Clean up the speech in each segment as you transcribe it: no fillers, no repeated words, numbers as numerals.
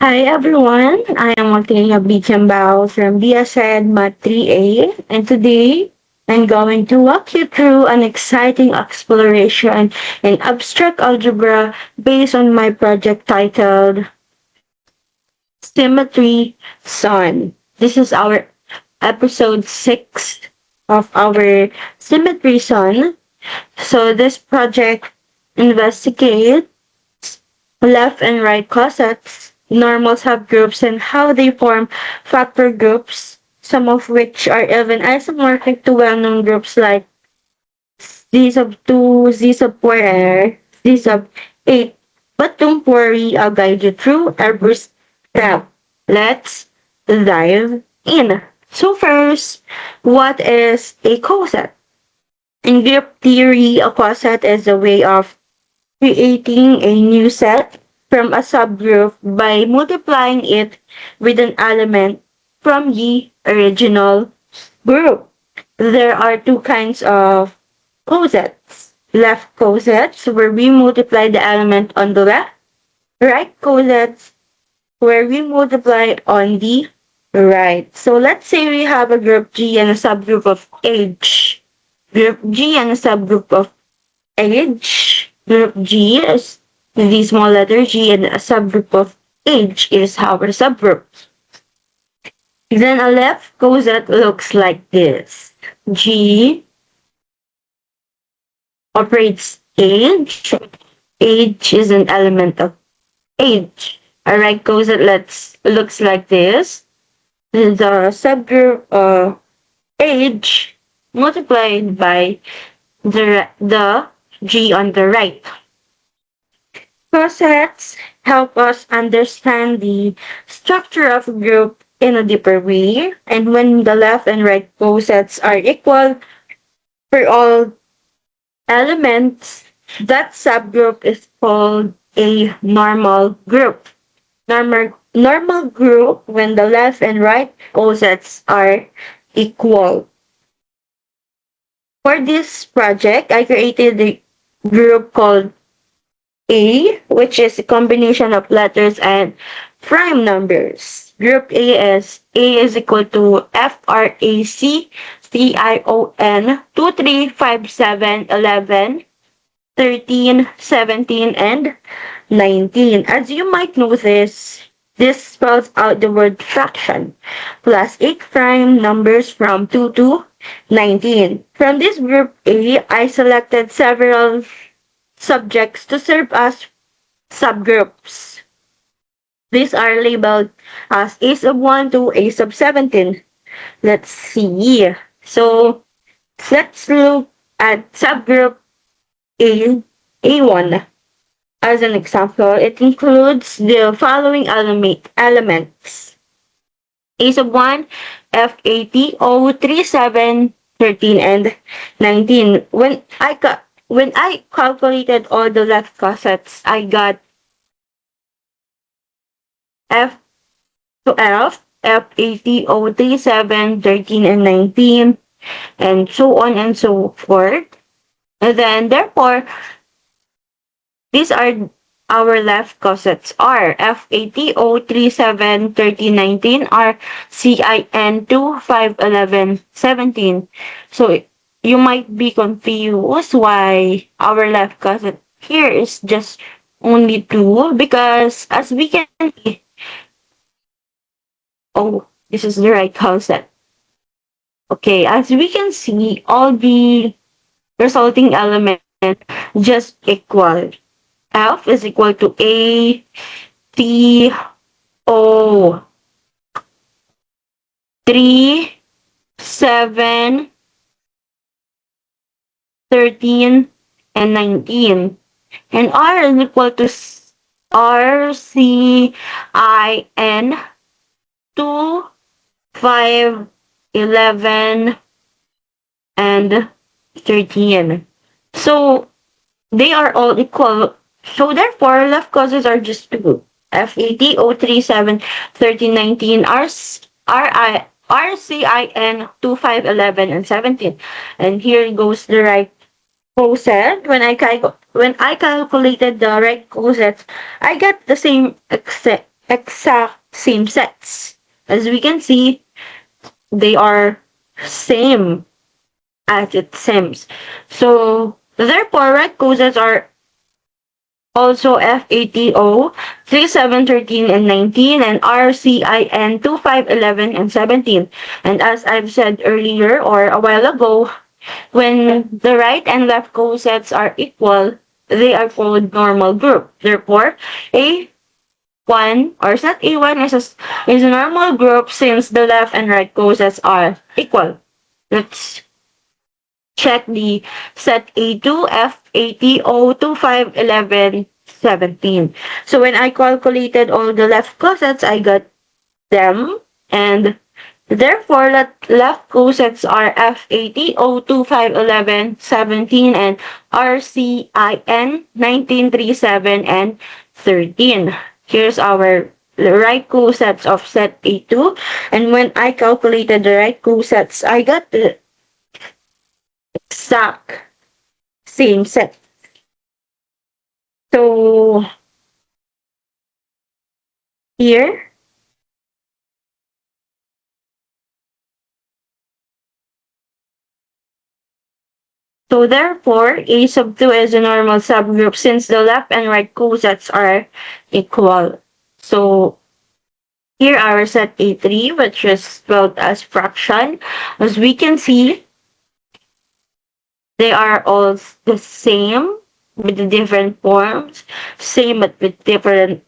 Hi everyone, I am Martina Bichambao from BSED Mat 3A, and today I'm going to walk you through an exciting exploration in abstract algebra based on my project titled Symmetry Sun. This is our episode 6 of our Symmetry Sun. So this project investigates left and right cosets, normal subgroups, and how they form factor groups, some of which are even isomorphic to well-known groups like Z sub 2, Z sub 4, and Z sub 8. But don't worry, I'll guide you through every step. Let's dive in. So first, what is a coset? In group theory, a coset is a way of creating a new set from a subgroup by multiplying it with an element from the original group. There are two kinds of cosets. Left cosets, where we multiply the element on the left. Right cosets, where we multiply on the right. So let's say we have a group G and a subgroup of H. Group G and a subgroup of age. Group G is the small letter G, and a subgroup of age is our subgroup. Then a left coset looks like this. G operates age. Age is an element of age. A right coset looks like this. The subgroup age multiplied by the G on the right. Cosets help us understand the structure of a group in a deeper way, and when the left and right cosets are equal for all elements, that subgroup is called a normal group. Normal group when the left and right cosets are equal. For this project, I created a group called A, which is a combination of letters and prime numbers. Group A is equal to FRAC CION 2, 3, 5, 7, 11, 13, 17, and 19. As you might notice, this spells out the word fraction plus 8 prime numbers from 2 to 19. From this group A, I selected several subjects to serve as subgroups. These are labeled as A sub 1 to A sub 17. Let's see. So let's look at subgroup A, A1. As an example, it includes the following elements. A sub 1, FATO 3, 7, 13, and 19. When I calculated all the left cosets, I got F to F, FATO 3, 7, 13, and 19, and so on and so forth. And then, therefore, these are our left cosets are FATO 3, 7, 13, 19 are CIN 2, 5, 11, 17. So you might be confused why our left coset here is just only 2, because as we can see, oh, this is the right coset. Okay, as we can see, all the resulting elements just equal. F is equal to A, T, O, 3, 7, 13, and 19. And R is equal to R, C, I, N, 2, 5, 11, and 13. So they are all equal. So therefore, left causes are just 2. FATO 3, 7, 13, 19, RCIN 2, 5, 11, and 17. And here goes the right coset. When I calculated the right cosets, I got the same exact same sets. As we can see, they are same as it seems. So therefore, right cosets are also FATO 3713 and 19 and RCIN 2511 and 17. And as I've said earlier or a while ago, when the right and left cosets are equal, they are called normal group. Therefore, A1 or set A1 is a normal group since the left and right cosets are equal. Let's check the set A2, FATO 2511 17. So when I calculated all the left cosets, I got them, and therefore left cosets are FATO 2511 17 and RCIN 1937 and 13. Here's our right cosets of set A2, and when I calculated the right cosets, I got the exact same set. So here, so therefore, A sub 2 is a normal subgroup since the left and right cosets are equal. So here our set A3, which is spelled as fraction. As we can see, they are all the same with the different forms, same but with different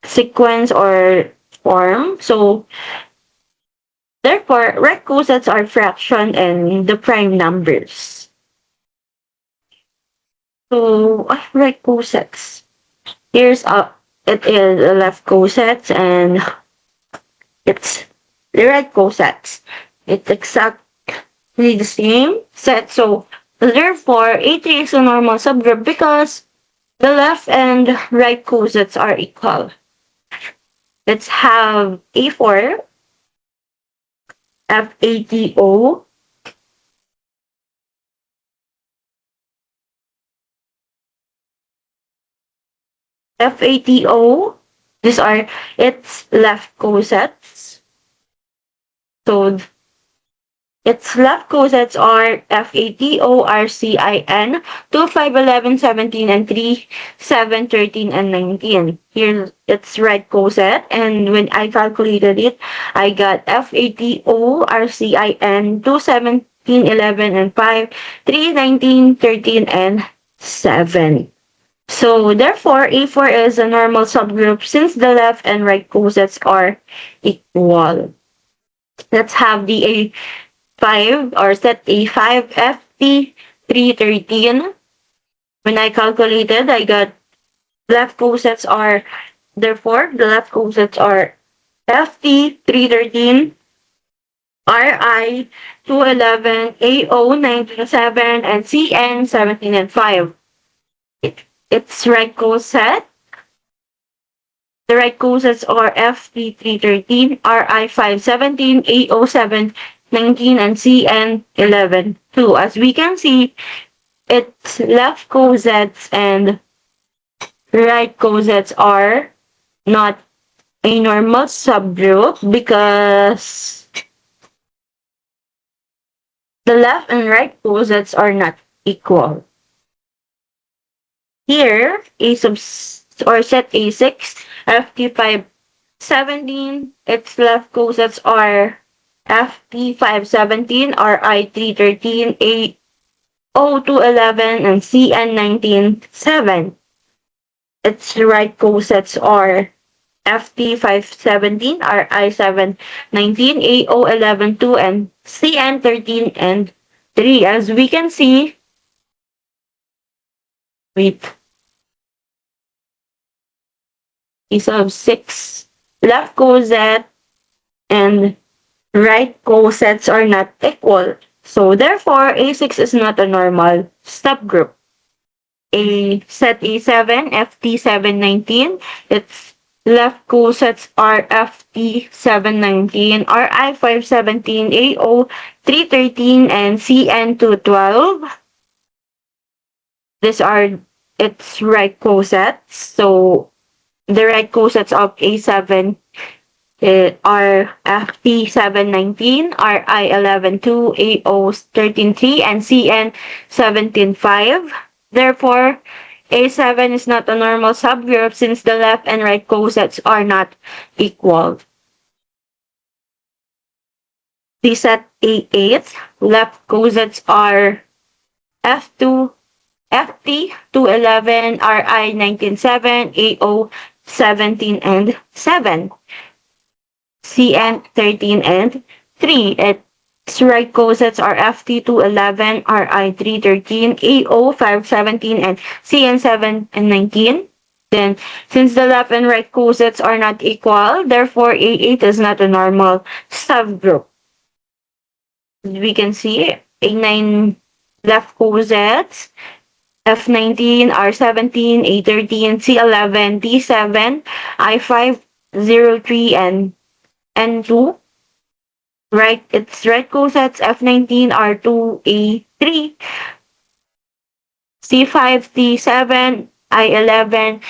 sequence or form. So therefore, right cosets are fraction and the prime numbers. So, right cosets. Here's it is the left cosets and it's the right cosets. It's exactly the same set. So, therefore, A3 is a normal subgroup because the left and right cosets are equal. Let's have A4, FATO, FATO. These are its left cosets. So its left cosets are FATORCIN 2, 5, 11, 17, and 3, 7, 13, and 19. Here's its right coset, and when I calculated it, I got FATORCIN 2, 17, 11, and 5, 3, 19, 13, and 7. So therefore, A4 is a normal subgroup since the left and right cosets are equal. Let's have the A5 or set A5 FT313. When I calculated, I got left cosets are, therefore, the left cosets are FT313, RI 211, AO 197, and CN 17 and 5. Its right coset. The right cosets are FT313, RI 517, AO 719, and CN 11 2. As we can see, its left cosets and right cosets are not a normal subgroup because the left and right cosets are not equal. Here, A sub or set A6, FT517, its left cosets are FT517, RI313, AO211, and CN197. Its right cosets are FT517, RI719, AO112, and CN13 and 3. As we can see, wait, A sub 6, left coset and right cosets are not equal. So therefore, A6 is not a normal subgroup. A set A7, FT719, its left cosets are FT719, RI517, AO313, and CN212. These are its right cosets. So The right cosets of A7 are FT719, RI112, AO133, and CN175. Therefore, A7 is not a normal subgroup since the left and right cosets are not equal. The set A8, left cosets are F2, FT211, RI197, AO17 and 7. CN13 and 3. Its right cosets are FT211, RI313, AO517, and CN7 and 19. Then, since the left and right cosets are not equal, therefore A8 is not a normal subgroup. We can see A9 left cosets, F19, R17, A13, C11, D7, I5, 03, and N2. Right, its right cosets F19, R2, A3, C5, T7, I11,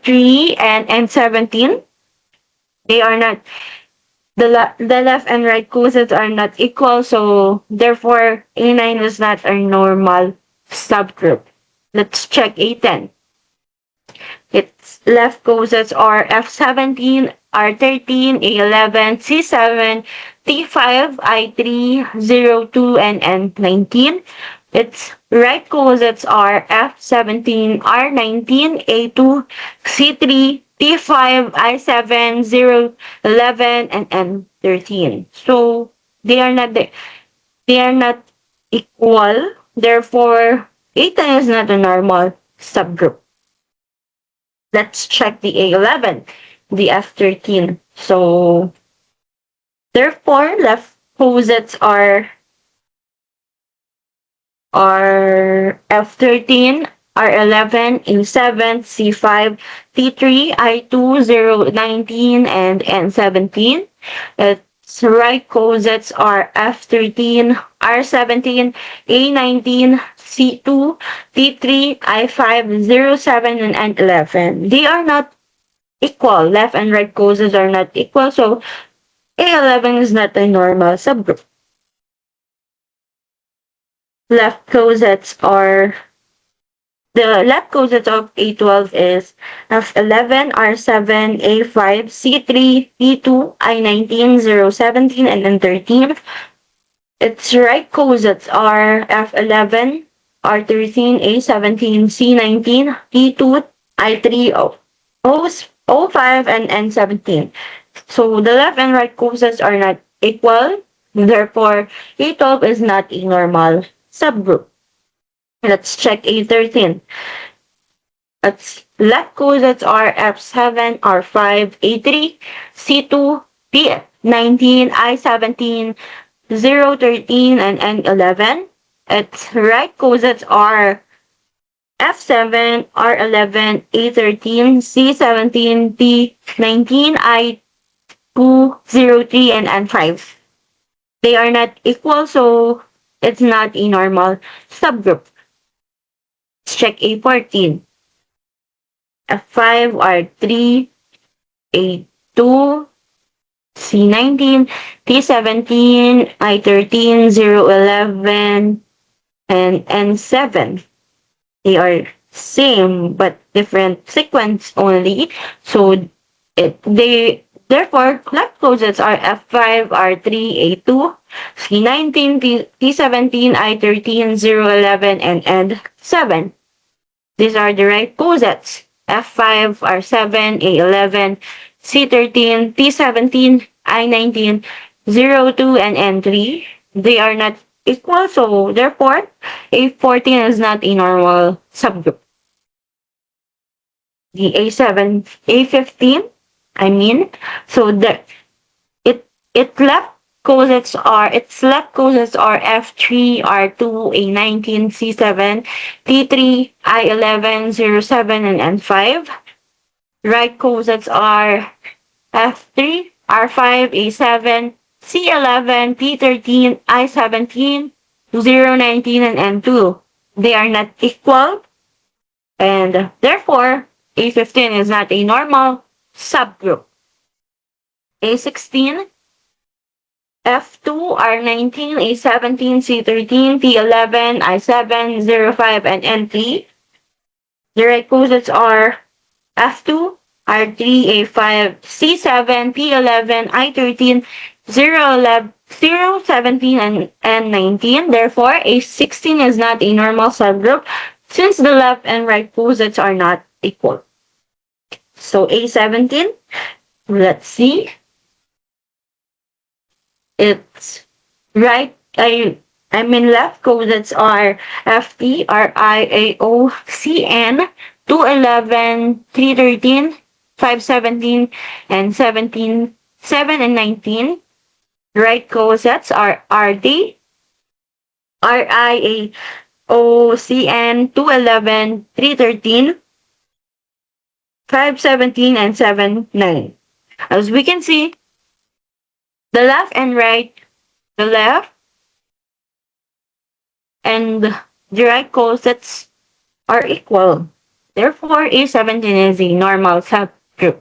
03, and N17. They are not, the left and right cosets are not equal, so therefore A9 is not a normal subgroup. Let's check A10. Its left cosets are F17, R13, A11, C7, T5, I3, 02, and N19. Its right cosets are F17, R19, A2, C3, T5, I7, 11, and N13. So they are not equal. Therefore, A10 is not a normal subgroup. Let's check the A11, the F13. So, therefore, left cosets are F13, R11, A7, C5, T3, I2, 19, and N17. Its right cosets are F13, R17, A19, C2, T3, I5, 07, and N11. They are not equal. Left and right cosets are not equal, so A11 is not a normal subgroup. Left cosets are The left cosets of A12 is F11, R7, A5, C3, P2, I19, 017, and N13. Its right cosets are F11, R13, A17, C19, P2, I3, O5, and N17. So the left and right cosets are not equal. Therefore, A12 is not a normal subgroup. Let's check A13. Its left cosets are F7, R5, A3, C2, P19, I17, 013, and N11. Its right cosets are F7, R11, A13, C17, P19, I2, 03, and N5. They are not equal, so it's not a normal subgroup. Let's check A14. F5, R3, A2, C19, T17, I13, 011, and N7. They are same but different sequence only. So therefore left cosets are F5, R3, A2, C19, T17, I13, 011, and N7. These are the right cosets. F5, R7, A11, C13, T17, I19, 02, and N3. They are not equal, so therefore, A14 is not a normal subgroup. The A15, so its left cosets are F3, R2, A19, C7, T3, I11, 07, and N5. Right cosets are F3, R5, A7, C11, T13, I17, 019, and N2. They are not equal, and therefore A15 is not a normal subgroup. A16, F2, R19, A17, C13, T11, I7, 05, and N3. The right cosets are F2, R3, A5, C7, P11, I13, 011, 017, and N19. Therefore, A16 is not a normal subgroup since the left and right cosets are not equal. So A17, let's see. It's right. I mean left cosets are FT, RIAO, CN, 211, 313, 517, and 17, 7 and 19. Right cosets are RD, RIAO, CN, 211, 313, 517, and 7, 9. As we can see, the left and right, the left and the right cosets are equal. Therefore, A17 is a normal subgroup.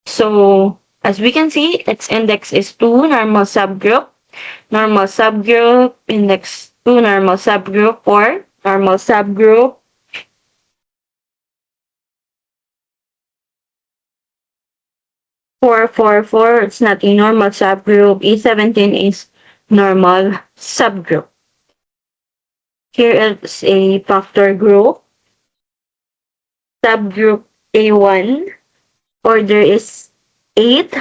So, as we can see, its index is 2, normal subgroup, index 2, normal subgroup, 4, normal subgroup, 4, it's not a normal subgroup, A17 is normal subgroup. Here is a factor group, subgroup A1, order is 8,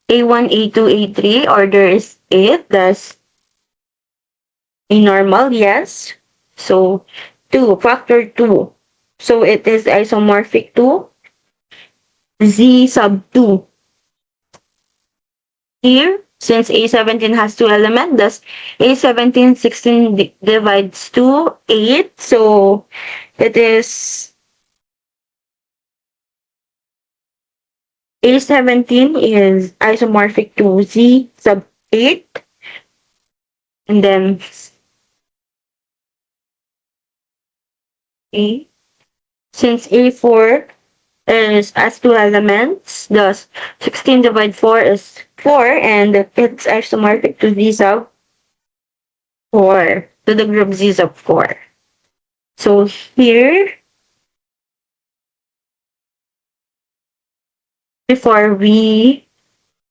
A1, A2, A3, order is 8, that's a normal, yes. So, 2, factor 2. So, it is isomorphic to Z sub 2. Here, since A17 has 2 elements, thus A17, 16 divides 2, 8. So, it is A17 is isomorphic to Z sub 8. And then A. Since A4 is as 2 elements, thus 16 divided 4 is 4, and it's isomorphic to Z sub 4, to the group Z sub 4. So here, before we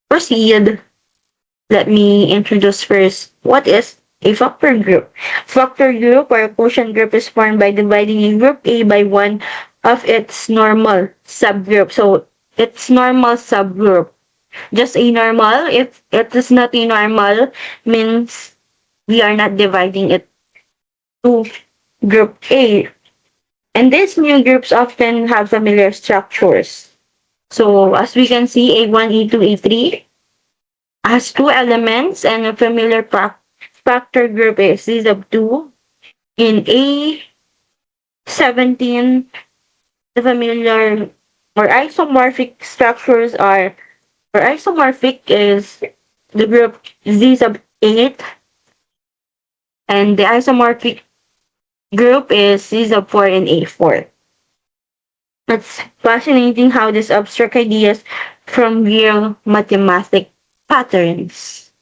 proceed, let me introduce first what is a factor group. Factor group or a quotient group is formed by dividing a group A by one of its normal subgroup. So its normal subgroup. Just a normal. If it is not a normal, means we are not dividing it to group A. And these new groups often have familiar structures. So as we can see, A1, A2, A3 has 2 elements, and a familiar factor group is Z sub 2. In A17, the familiar or isomorphic structures are, or isomorphic is the group Z sub 8, and the isomorphic group is Z sub 4 and A4. It's fascinating how these abstract ideas from real mathematic patterns.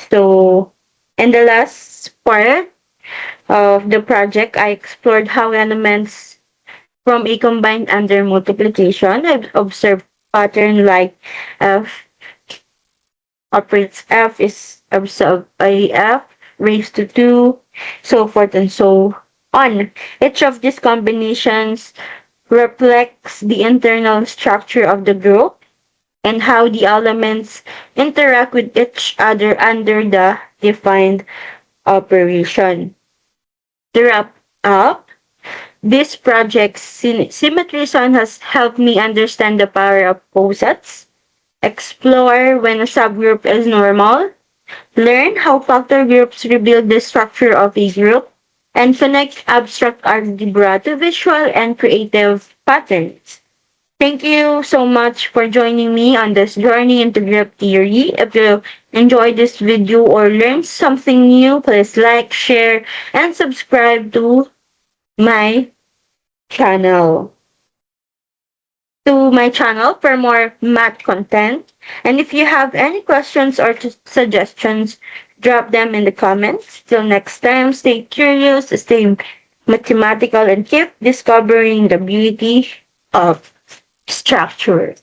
So, in the last part of the project, I explored how elements from a combined under multiplication. I've observed pattern like F operates F is observed by F raised to 2, so forth and so on. Each of these combinations reflects the internal structure of the group and how the elements interact with each other under the defined operation. To wrap up, this project's symmetry zone has helped me understand the power of cosets, explore when a subgroup is normal, learn how factor groups reveal the structure of a group, and connect abstract algebra to visual and creative patterns. Thank you so much for joining me on this journey into group theory. If you enjoyed this video or learned something new, please like, share, and subscribe to my channel to my channel for more math content. And if you have any questions or suggestions, drop them in the comments. Till next time, stay curious, stay mathematical, and keep discovering the beauty of structure.